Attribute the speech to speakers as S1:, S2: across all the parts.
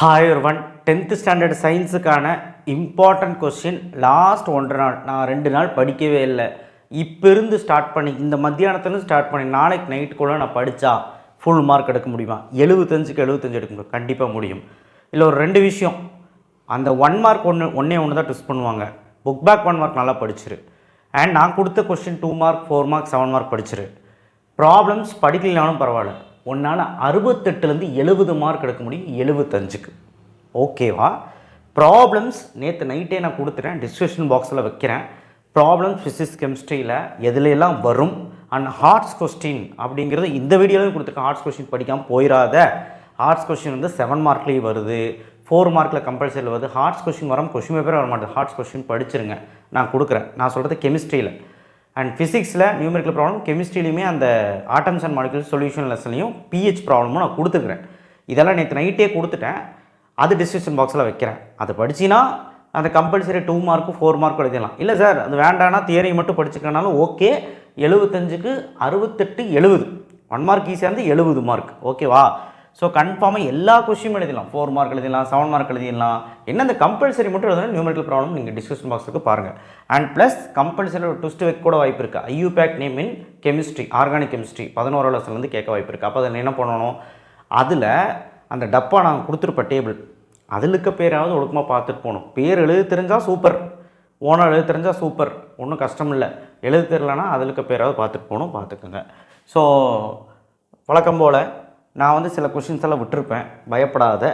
S1: Hi ஒருவன் 10th standard சயின்ஸுக்கான important question last 1.5 நாள் நான் 2 நாள் படிக்கவே இல்லை. இப்போ இருந்து ஸ்டார்ட் பண்ணி இந்த மத்தியானத்துலேருந்து ஸ்டார்ட் பண்ணி நாளைக்கு நைட்டுக்குள்ளே நான் படித்தா ஃபுல் மார்க் எடுக்க முடியுமா? 75க்கு 75 எடுக்க முடியும், கண்டிப்பாக முடியும். இல்லை ஒரு 2 விஷயம், அந்த 1 மார்க் ஒன்றே தான் ட்விஸ்ட் பண்ணுவாங்க. புக் பேக் 1 மார்க் நல்லா படிச்சிரு, அண்ட் நான் கொடுத்த கொஸ்டின் 2 மார்க் 4 மார்க் 7 மார்க் படிச்சிரு. ப்ராப்ளம்ஸ் படிக்கலனாலும் பரவாயில்ல, உன்னால் 68லேருந்து 70 மார்க் எடுக்க முடியும் 75க்கு. ஓகேவா? ப்ராப்ளம்ஸ் நேற்று நைட்டே நான் கொடுத்துட்டேன், டிஸ்கிரிப்ஷன் பாக்ஸில் வைக்கிறேன். ப்ராப்ளம்ஸ் ஃபிசிக்ஸ் கெமிஸ்ட்ரியில் எதுலெல்லாம் வரும் அண்ட் ஹார்ட்ஸ் கொஸ்டின் அப்படிங்கிறது இந்த வீடியோலையும் கொடுத்துருக்கேன். ஹார்ட்ஸ் கொஸ்டின் படிக்காமல் போயிடாத. ஹார்ட்ஸ் கொஸ்டின் வந்து 7 மார்க்லேயும் வருது, 4 மார்க்கில் கம்பல்சரி வருது. ஹார்ட்ஸ் கொஸ்டின் வரும், கொஸ்டின் பேப்பரே வர மாட்டேது. ஹார்ட்ஸ் கொஸ்டின் படிச்சிருங்க, நான் கொடுக்குறேன். நான் சொல்கிறது கெமிஸ்ட்ரியில் அண்ட் ஃபிசிக்ஸில் நியூமெரிக்கல் ப்ராப்ளம், கெமிஸ்ட்ரிலையுமே அந்த ஆட்டம்ஸ் அண்ட் மாலிகுல்ஸ் சொல்யூஷன் லெசன்லையும் பிஹெச் ப்ராப்ளமும் நான் கொடுத்துருக்குறேன். இதெல்லாம் நேற்று நைட்டே கொடுத்துட்டேன், அது டிஸ்கிரிப்ஷன் பாக்ஸில் வைக்கிறேன். அதை படிச்சின்னா அந்த கம்பல்சரி 2 மார்க்கு 4 மார்க் எழுதிடலாம். இல்லை சார் அது வேண்டானா தியரி மட்டும் படிச்சுக்கனாலும் ஓகே. 75க்கு 68 70 1 மார்க் ஈஸியாக இருந்து 70 மார்க். ஓகேவா? ஸோ கன்ஃபார்மாக எல்லா கொஸ்டினும் எழுதிடலாம். 4 மார்க் எழுதிடலாம், 7 மார்க் எழுதிடலாம். என்ன இந்த கம்பல்சரி மட்டும் எழுதணும் நியூமெரிக்கல் ப்ராப்ளம் நீங்கள் டிஸ்கிரிப்ஷன் பாக்ஸுக்கு பாருங்கள். அண்ட் ப்ளஸ் கம்பல்சரி ஒரு ட்விஸ்ட் வைக்க கூட வாய்ப்பு இருக்குது. IUPAC name in chemistry, organic chemistry 11 லெசன்லேருந்து கேட்க வாய்ப்பு இருக்குது. அப்போ அதில் என்ன பண்ணணும், அதில் அந்த டப்பா நாங்கள் கொடுத்துருப்ப டேபிள் அதில் இருக்க பேராவது ஒழுக்கமாக பார்த்துட்டு போகணும். பேர் எழுத தெரிஞ்சால் சூப்பர், ஓனர் எழுத தெரிஞ்சால் சூப்பர், ஒன்றும் கஷ்டம் இல்லை. எழுத தெரிலனா அதில் இருக்க பேராவது பார்த்துட்டு போகணும், பார்த்துக்குங்க. ஸோ வழக்கம் போல் நான் வந்து சில கொஷின்ஸ் எல்லாம் விட்டுருப்பேன், பயப்படாத.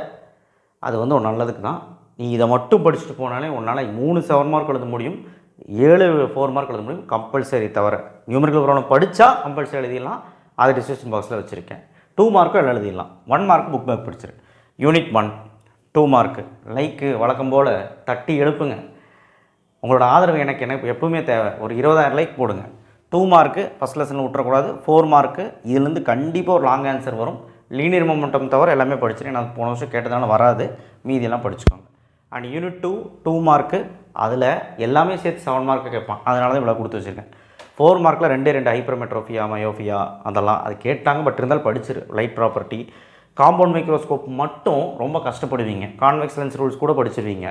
S1: அது வந்து ஒரு நல்லதுக்கு தான். நீ இதை மட்டும் படிச்சுட்டு போனாலே உன்னால் 3 7 மார்க் எழுத முடியும், 7 4 மார்க் எழுத முடியும் கம்பல்சரி. தவிர நியூமெரிக்கல் ப்ராப்ளம் படித்தா கம்பல்சரி எழுதிடலாம், அதை டிஸ்கிரிப்ஷன் பாக்ஸில் வச்சுருக்கேன். 2 மார்க்கும் எழுதிடலாம். 1 மார்க் புக் பேக் படிச்சிரு. Unit 1 2 mark. லைக்கு வழக்கம் போல் தட்டி எழுப்புங்க. உங்களோட ஆதரவு எனக்கு எப்பவுமே தேவை. ஒரு 20,000 லைக் போடுங்க. 2 மார்க்கு ஃபஸ்ட் லெசனில் விட்டுறக்கூடாது. 4 மார்க்கு இதுலேருந்து கண்டிப்பாக ஒரு லாங் ஆன்சர் வரும். லீனியர் மொமெண்டம் தவிர எல்லாமே படிச்சிருக்கேன். நான் போன வருஷம் கேட்டதால வராது, மீதியெல்லாம் படிச்சுக்கோங்க. அண்ட் யூனிட் 2 மார்க்கு, அதில் எல்லாமே சேர்த்து 7 மார்க்கு கேட்பான், அதனால தான் இவ்வளோ கொடுத்து வச்சுருக்கேன். 4 மார்க்கில் 2 ஹைப்பர்மெட்ரோஃபியா மயோஃபியா அதெல்லாம் அது கேட்டாங்க, பட் இருந்தாலும் படிச்சிரு. லைட் ப்ராப்பர்ட்டி, காம்பவுண்ட் மைக்ரோஸ்கோப் மட்டும் ரொம்ப கஷ்டப்படுவீங்க. கான்வெக்ஸ் லென்ஸ் ரூல்ஸ் கூட படிச்சிருவீங்க.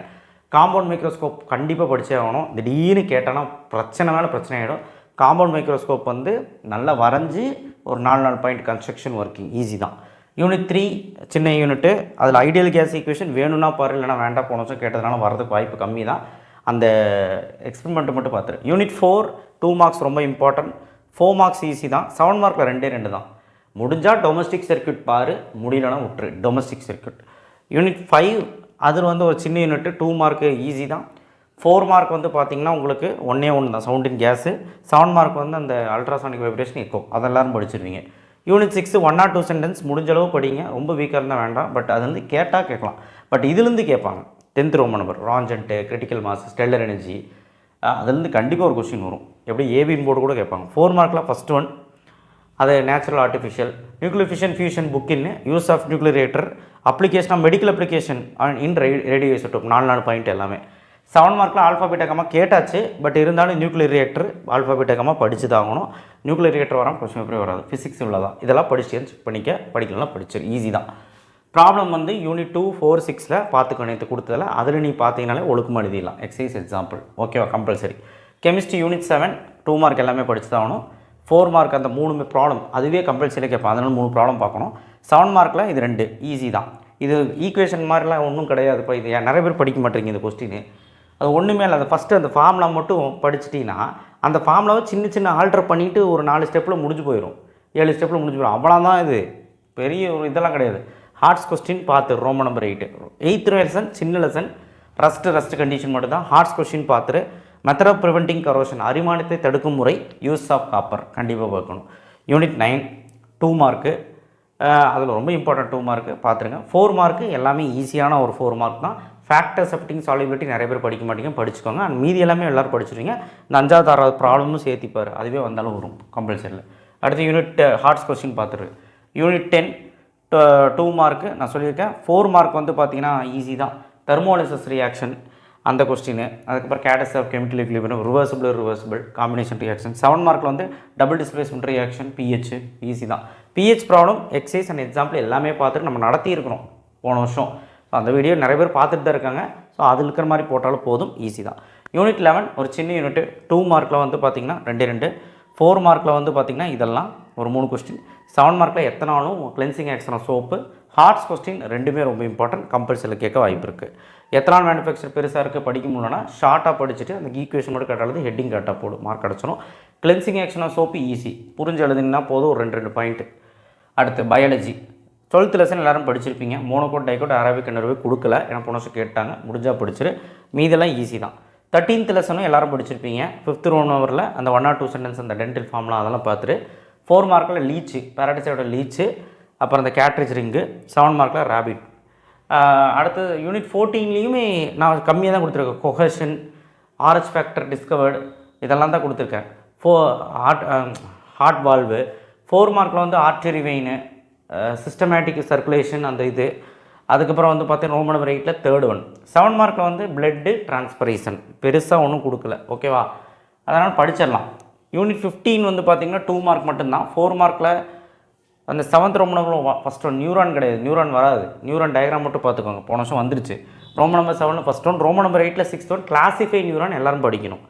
S1: காம்பவுண்ட் மைக்ரோஸ்கோப் கண்டிப்பாக படிச்சே ஆகணும். திடீர்னு கேட்டானா பிரச்சனை மேலே பிரச்சனை ஆகிடும். காம்பவுண்ட் மைக்ரோஸ்கோப் வந்து நல்லா வரைஞ்சி ஒரு 4 பாயிண்ட் கன்ஸ்ட்ரக்ஷன் ஒர்க்கிங் ஈஸி தான். யூனிட் 3 சின்ன யூனிட்டு, அதில் ஐடியல் கேஸ் ஈக்குவேஷன் வேணும்னா பாரு, இல்லைனா வேண்டாம். போன வருஷம் கேட்டதுனால வரதுக்கு வாய்ப்பு கம்மி தான். அந்த எக்ஸ்பெரிமெண்ட்டு மட்டும் பார்த்துரு. யூனிட் 4 2 மார்க்ஸ் ரொம்ப இம்பார்ட்டன்ட். 4 மார்க்ஸ் ஈஸி தான். 7 மார்க்கில் 2 தான். முடிஞ்சால் டொமஸ்டிக் சர்க்யூட் பாரு, முடியலன்னா விட்டுரு. Domestic circuit. யூனிட் 5 அதில் வந்து ஒரு சின்ன யூனிட்டு, 2 மார்க்கு ஈஸி தான். 4 மார்க் வந்து பார்த்திங்கன்னா உங்களுக்கு ஒன்றே தான், சவுண்ட் இன் கேஸு. 7 மார்க் வந்து அந்த அல்ட்ராசானிக் வைப்ரேஷன் எக்கோ, அதெல்லாரும் படிச்சிருவீங்க. யூனிட் 6 1 or 2 சென்டென்ஸ் முடிஞ்சளவு படிங்க, ரொம்ப வீக்காக இருந்தால் வேண்டாம். பட் அது வந்து கேட்டால் கேட்கலாம், பட் இதுலேருந்து கேட்பாங்க. 10th roman number, roentgen, critical mass, stellar energy, அதுலேருந்து கண்டிப்பாக ஒரு கொஸ்டின் வரும். எப்படி ஏபின் போர்டு கூட கேட்பாங்க. 4 மார்க்கில் ஃபஸ்ட் ஒன் அது natural artificial, nuclear fission fusion புக்கின்னு, use of nuclear reactor, application of medical application in radioisotope 4 point எல்லாமே. 7 மார்க்கில் ஆல்ஃபா பீட்டா கமா கேட்டாச்சு, பட் இருந்தாலும் nuclear reactor alpha beta gamma படிச்சு தான் ஆகணும். நியூக்ளியர் ரியாக்டர் வராமல் கொஸ்டின் பேப்பரே வராது. ஃபிசிக்ஸ் இவ்வளோ தான். இதெல்லாம் படிச்சு செக் பண்ணிக்க, படிக்கலாம் படிச்சிரு, ஈஸி தான். ப்ராப்ளம் வந்து யூனிட் 2 4 6 பார்த்துக்க நேற்று கொடுத்ததில், அதில் நீ பார்த்தீங்கனாலே ஒழுக்கமாக எழுதிடலாம். Exercise example. ஓகேவா? கம்பல்சரி. கெமிஸ்ட்ரி யூனிட் 7 2 மார்க் எல்லாமே படிச்சு தான் ஆகணும். 4 மார்க் அந்த 3 ப்ராப்ளம் அதுவே கம்பல்சரியாக கேட்பான், அதனால் 3 ப்ராப்ளம் பார்க்கணும். 7 மார்க்கில் இது 2 ஈஸி தான். இது ஈக்குவேஷன் மாதிரிலாம் ஒன்றும் கிடையாது. இப்போ இது நிறைய பேர் படிக்க மாட்டேங்க இந்த கொஸ்டின். அது ஒன்றுமே இல்லை. அந்த ஃபஸ்ட்டு அந்த ஃபார்முலா மட்டும் படிச்சிட்டிங்கன்னா அந்த ஃபார்முலாவை சின்ன சின்ன ஆல்டர் பண்ணிவிட்டு ஒரு 4 ஸ்டெப்பில் முடிஞ்சு போயிடும், 7 ஸ்டெப்பில் முடிஞ்சு போயிடும். அவ்வளோதான். இது பெரிய ஒரு இதெல்லாம் கிடையாது. ஹார்ட்ஸ் கொஸ்டின் பார்த்து ரோமன் நம்பர் 8th லெசன் சின்ன லெசன், ரஸ்ட் கண்டிஷன் மட்டும் தான். ஹார்ட்ஸ் கொஸ்டின் பார்த்துரு. மெத்தட் ஆஃப் ப்ரிவென்டிங் கரோஷன், அரிமானத்தை தடுக்கும் முறை, யூஸ் ஆஃப் காப்பர் கண்டிப்பாக பார்க்கணும். யூனிட் 9 2 மார்க்கு, அதில் ரொம்ப இம்பார்ட்டன்ட் 2 மார்க்கு பார்த்துருங்க. 4 மார்க்கு எல்லாமே ஈஸியான ஒரு 4 மார்க் தான். ஃபேக்டர் செப்டிங் சாலிபிலிட்டி நிறைய பேர் படிக்க மாட்டீங்க, படிச்சுக்கோங்க. அண்ட் மீதி எல்லாமே எல்லோரும் படிச்சிருவீங்க. இந்த 5வது 6வது ப்ராப்ளமும் சேர்த்திப்பார், அதுவே வந்தாலும் வரும் கம்பல்சரியில். அடுத்து யூனிட் ஹார்ட்ஸ் கொஸ்டின் பார்த்துரு. யூனிட் 10 2 மார்க்கு நான் சொல்லியிருக்கேன். 4 மார்க் வந்து பார்த்திங்கன்னா ஈஸி தான். தெர்மோலிசிஸ் ரியாக்ஷன் அந்த கொஸ்டின், அதுக்கப்புறம் கேட்டஸ் of chemical equilibrium, reversible combination reaction. 7 மார்க்கில் வந்து double displacement reaction, pH easy தான். PH problem exercise and example எல்லாமே பார்த்துட்டு நம்ம நடத்தியிருக்கிறோம் போன வருஷம். அந்த வீடியோ நிறைய பேர் பார்த்துட்டு தான் இருக்காங்க. ஸோ அதில் இருக்கிற மாதிரி போட்டாலும் போதும், ஈஸி தான். யூனிட் 11 ஒரு சின்ன யூனிட்டு. 2 மார்க்கில் வந்து பார்த்திங்கன்னா 2 4 மார்க்கில் வந்து பார்த்திங்கன்னா இதெல்லாம் ஒரு 3 கொஸ்டின். 7 மார்க்கில் எத்தனாலும் cleansing action soap HOTS question ரெண்டுமே ரொம்ப இம்பார்ட்டன்ட், கம்பல்சரியில் கேட்க வாய்ப்பு இருக்குது. எத்தனால் மேனுஃபேக்சர் பெருசாக இருக்குது படிக்க முடியலன்னா ஷார்ட்டாக படிச்சுட்டு அந்த ஈக்குவேஷன் மட்டும் கேட்டாலும் ஹெட்டிங் கரெக்டாக போடும், மார்க் கிடச்சிடும். கிளென்சிங் ஆக்ஷன் சோப்பு ஈஸி, புரிஞ்சு எழுதுனா போதும், ஒரு 2 பாயிண்ட்டு. அடுத்து பயாலஜி 12th லெசன் எல்லோரும் படிச்சிருப்பீங்க. மோனோகோட் டைகோட் அரபிக் அண்டர்வே கொடுக்கல, ஏன்னா போன வருஷம் கேட்டாங்க, முடிஞ்சால் படிச்சிரு, மீதெல்லாம் ஈஸி தான். 13th லெசனும் எல்லோரும் படிச்சிருப்பீங்க. 5th ரோன் ஓவரில் அந்த 1 or 2 சென்டென்ஸ் அந்த டென்டல் ஃபார்ம்லாம் அதெல்லாம் பார்த்துட்டு 4 மார்க்கில் லீச்சு பேராட்டிசைடோட லீச்சு, அப்புறம் அந்த கேட்ரிஜ் ரிங்கு. 7 மார்க்கில் ரேபிட். அடுத்து யூனிட் 14லேயுமே நான் கம்மியாக தான் கொடுத்துருக்கேன். கொஹஷன், ஆர்ஹெச் ஃபேக்டர் டிஸ்கவர்டு இதெல்லாம் தான் கொடுத்துருக்கேன். Heart valve. 4 மார்க்கில் வந்து ஆர்டரி வெயின், சிஸ்டமேட்டிக் சர்க்குலேஷன் அந்த இது. அதுக்கப்புறம் வந்து பார்த்தீங்கன்னா ரோமன் நம்பர் 8ல் 3rd one. 7 மார்க்கில் வந்து பிளட்டு டிரான்ஸ்பரேஷன் பெருசாக ஒன்றும் கொடுக்கல, ஓகேவா, அதனால் படிச்சிடலாம். யூனிட் 15 வந்து பார்த்திங்கன்னா 2 மார்க் மட்டும்தான். 4 மார்க்கில் அந்த 7th roman number first one neuron கிடையாது, நியூரான் வராது, நியூரான் டயக்ராம் மட்டும் பார்த்துக்கோங்க, போன வருஷம் வந்துருச்சு. Roman number 7 first one, roman number 8ல் 6th one கிளாசிஃபை நியூரான் எல்லோரும் படிக்கணும்.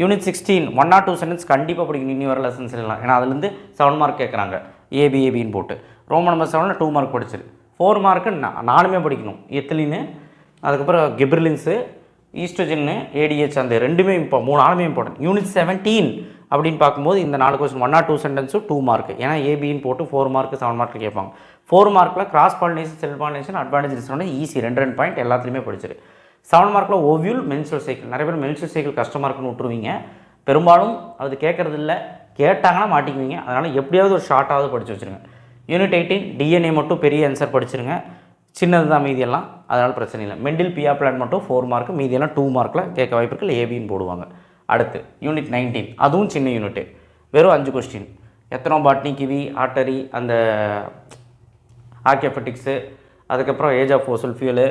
S1: யூனிட் 16 1 or 2 சென்டென்ஸ் கண்டிப்பாக படிக்கணும் நியூ வர லெசன்ஸ் எல்லாம், ஏன்னா அதுலேருந்து 7 மார்க் கேட்குறாங்க, ஏபின்னு போட்டு. ரோமன் நம்பர் 7ல் 2 மார்க் படிச்சிரு. 4 மார்க்கு 4மே படிக்கணும், எத்திலின்னு, அதுக்கப்புறம் கிப்ரிலின்ஸு, ஈஸ்ட்ரோஜன்னு, ஏடிஹெச் அந்த 2மே 3 இம்பார்ட்டன்ட். யூனிட் 17 அப்படின்னு பார்க்கும்போது இந்த 4 கொஸ்டின் 1 or 2 சென்டென்ஸும் 2 மார்க், ஏன்னா ஏபின்னு போட்டு 4 மார்க்கு 7 மார்க்கு கேட்பாங்க. 4 மார்க்கில் cross pollination, self pollination, advantage disadvantage easy 2 point எல்லாத்துலேயுமே படிச்சிரு. 7 மார்க்கில் ஓவியூல், மென்சுரல் சைக்கிள். நிறைய பேர் மென்சுரல் சைக்கிள் கஷ்டமாக இருக்குன்னு விட்டுருவீங்க, பெரும்பாலும் அது கேட்குறது இல்லை, கேட்டாங்கன்னா மாட்டிக்குவீங்க, அதனால் எப்படியாவது ஒரு ஷார்ட்டாவது படித்து வச்சுருங்க. யூனிட் 18 டிஎன்ஏ மட்டும் பெரிய ஆன்சர் படிச்சிருங்க, சின்னது தான் மீதியெல்லாம், அதனால் பிரச்சனை இல்லை. மெண்டில் பியா பிளான் மட்டும் 4 மார்க்கு, மீதியெல்லாம் 2 மார்க்கில் கேட்க வாய்ப்பு இருக்குது, ஏபின்னு போடுவாங்க. அடுத்து யூனிட் 19 அதுவும் சின்ன யூனிட்டு, வெறும் 5 கொஸ்டின். எத்தனோ பாட்னி, கிவி, ஆர்டரி, அந்த ஆர்கியோபெட்டிக்ஸு, அதுக்கப்புறம் ஏஜ் ஆஃப் ஃபோசல் ஃபியூலு,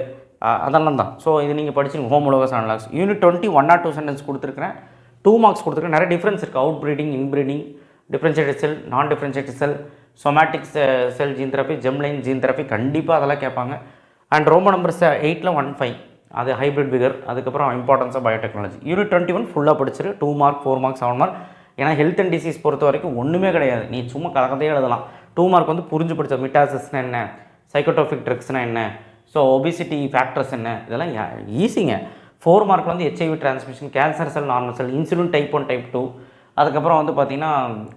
S1: அதெல்லாம் தான். ஸோ இது நீங்கள் படிச்சிருங்க. Homologous analogous. Unit 20 1 or 2 sentence கொடுத்துருக்கிறேன், 2 மார்க்ஸ் கொடுத்துருக்கேன். நிறைய டிஃப்ரென்ஸ் இருக்குது. Outbreeding, inbreeding, differentiated cell, non differentiated cell, somatic cell gene therapy, germline gene therapy கண்டிப்பாக அதெல்லாம் கேட்பாங்க. அண்ட் ரோமன் நம்பர் 8ல் 1-5 அது ஹைப்ரிட் விகர், அதுக்கப்புறம் இம்பார்ட்டன்ஸ் ஆஃப் பயோடெக்னாலஜி. யூனிட் 21 ஃபுல்லாக படிச்சிரு, 2 மார்க் 4 மார்க் 7 மார்க். ஏன்னா ஹெல்த் அண்ட் டிசீஸ் பொறுத்த வரைக்கும் ஒன்றுமே கிடையாது, நீ சும்மா கலக்கத்தையே எழுதலாம். 2 மார்க் வந்து புரிஞ்சு படித்த மிட்டாசிஸ்னா என்ன, சைக்கோட்ரோபிக் ட்ரக்ஸ்னால் என்ன, ஸோ ஒபிசிட்டி ஃபேக்டர்ஸ் என்ன, இதெல்லாம் ஈஸிங்க. 4 மார்க்கில் வந்து HIV transmission, cancer cell, normal cell, insulin type 1 type 2, அதுக்கப்புறம் வந்து பார்த்திங்கன்னா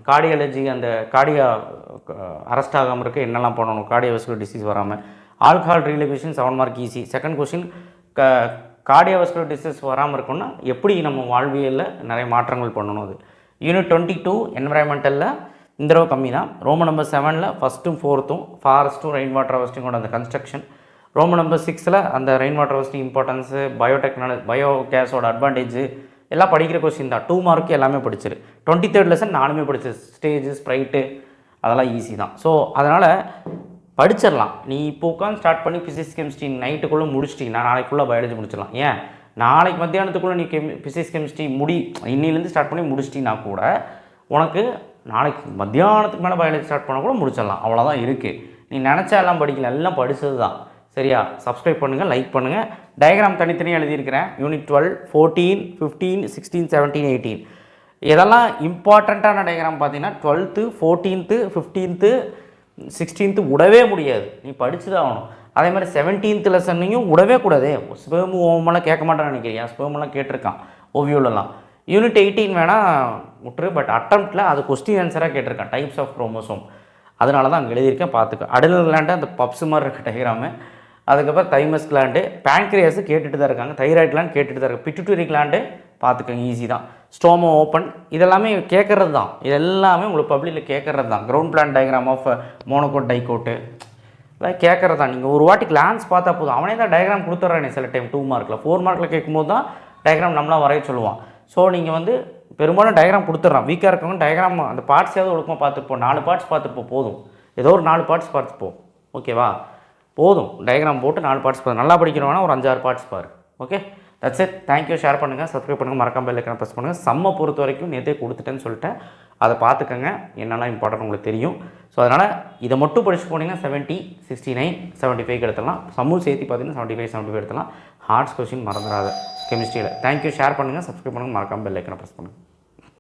S1: கார்டியாலஜி, அந்த கார்டியா அரெஸ்ட் ஆகாமல் இருக்க என்னெல்லாம் பண்ணணும், கார்டியோவாஸ்குலர் டிசீஸ் வராமல். ஆல்கஹால் ரீலிவேஷன் 7 mark easy. Second question cardiovascular disease வராமல் இருக்கணும்னா எப்படி நம்ம வாழ்வியலில் நிறைய மாற்றங்கள் பண்ணணும். அது யூனிட் 22 என்விரான்மெண்டலில் இந்த தடவை கம்மி தான். ரோமன் நம்பர் 7ல் ஃபஸ்ட்டும் 4th ஃபாரஸ்ட்டும் ரெயின் வாட்டர் ஹார்வெஸ்டிங்கோட அந்த கன்ஸ்ட்ரக்ஷன். ரோமன் நம்பர் 6ல் அந்த rain water harvesting importance, biotechnology, bio கேஸோட அட்வான்டேஜ் எல்லாம் படிக்கிற கொஸ்டின் தான். 2 மார்க்கு எல்லாமே படிச்சிரு. 23rd லெசன் 4மே படிச்சிரு, ஸ்டேஜ், ஸ்ப்ரைட்டு அதெல்லாம் ஈஸி தான். ஸோ அதனால் படிச்சிடலாம். நீ இப்போ உட்காந்து ஸ்டார்ட் பண்ணி ஃபிசிக்ஸ் கெமிஸ்ட்ரி நைட்டுக்குள்ளே முடிச்சிட்டிங்கன்னா நாளைக்குள்ளே பயாலஜி முடிச்சிடலாம். ஏன் நாளைக்கு மத்தியானத்துக்குள்ளே நீ ஃபிசிக்ஸ் கெமிஸ்ட்ரி இன்னிலேருந்து ஸ்டார்ட் பண்ணி முடிச்சிட்டின்னா கூட உனக்கு நாளைக்கு மத்தியானத்துக்கு மேலே பயாலஜி ஸ்டார்ட் பண்ண கூட முடிச்சிடலாம். அவ்வளோதான் இருக்குது. நீ நினச்சா எல்லாம் படிக்கல, எல்லாம் படித்தது தான். சரியா? சப்ஸ்கிரைப் பண்ணுங்கள், லைக் பண்ணுங்கள். டயக்ராம் தனித்தனியாக எழுதியிருக்கிறேன். யூனிட் 12, 14, 15, 16, 17, 18 இதெல்லாம் இம்பார்ட்டண்ட்டான டயக்ராம். பார்த்தீங்கன்னா 12th, 14th, 15th, 16th விடவே முடியாது, நீ படித்து தான் ஆகணும். அதே மாதிரி 17th லெசன்னையும் விடவே கூடாது. ஸ்பெர்மு ஓமெல்லாம் கேட்க மாட்டான்னு நினைக்கிறியா? ஸ்பெர்மெல்லாம் கேட்டிருக்கான் ஓவியோலலாம். யூனிட் 18 வேணால் விட்டுரு, பட் அட்டம்ப்டில் அது கொஸ்டின் ஆன்சராக கேட்டிருக்கான், டைப்ஸ் ஆஃப் குரோமோசோம். அதனால தான் அங்கே எழுதியிருக்கேன், பார்த்துக்க. அடல் கிளாண்டு அந்த பப்ஸ் மாதிரி இருக்க டயக்ராமு. அதுக்கப்புறம் தைமஸ் கிளாண்டு, பேங்க்ரியாஸு கேட்டுட்டு தான் இருக்காங்க, தைராய்டு கிளாண்ட் கேட்டுட்டு தான் இருக்காங்க, பிட்டுட்டரி கிளாண்டு பார்த்துக்கோங்க, ஈஸி தான். ஸ்டோமோ ஓப்பன் இதெல்லாமே கேட்குறது தான். இது எல்லாமே உங்களுக்கு பப்ளிக்கில் கேட்குறது தான். கிரவுண்ட் பிளான் டயக்ராம் ஆஃப் மோனோகோட் டைகோட்டு இதெல்லாம் கேட்குறது தான். நீங்கள் ஒரு வாட்டி கிளான்ஸ் பார்த்தா போதும், அவனே தான் டயக்ராம் கொடுத்துட்றானே சில டைம் 2 மார்க்கில். 4 மார்க்கில் கேட்கும்போது தான் டயக்ராம் நம்மளாம் வரைய சொல்லுவான். ஸோ நீங்கள் வந்து பெரும்பாலும் டயக்ராம் கொடுத்துட்றான். வீக்காக இருக்கவங்க டயக்ராம் அந்த பார்ட்ஸாவது ஒழுக்கமாக பார்த்துப்போம். 4 பார்ட்ஸ் பார்த்துப்போம் போதும், ஏதோ ஒரு 4 பார்ட்ஸ் பார்த்துப்போம், ஓகேவா? போதும், டயக்ராம் போட்டு 4 பார்ட்ஸ் பாரு. நல்லா படிக்கிறவனா ஒரு 5-6 பார்ட்ஸ் பாரு, okay. That's it. Thank you. Share பண்ணுங்கள், சப்ஸ்கிரைப் பண்ணுங்கள், மறக்காம பெல் ஐக்கானை ப்ரெஸ் பண்ணுங்கள். சம்மை பொறுத்த வரைக்கும் நேற்றே கொடுத்துட்டேன்னு சொல்லிட்டேன், அதை பார்த்துக்கங்க, என்னெல்லாம் இம்பார்ட்டன்ட் உங்களுக்கு தெரியும். ஸோ அதனால் இதை மட்டும் படிச்சு போனீங்கன்னா 70, 69, 75 எடுத்துடலாம். சம்மு சேர்த்து பார்த்தீங்கன்னா 75, 75 எடுத்துடலாம். ஹார்ட்ஸ் கொஸ்டின் மறந்துடாத கெமிஸ்ட்ரியில். தேங்க்யூ. ஷேர் பண்ணுங்கள், சப்ஸ்கிரைப் பண்ணுங்கள், மறக்காம பெல் ஐக்கானை ப்ரெஸ் பண்ணுங்கள்.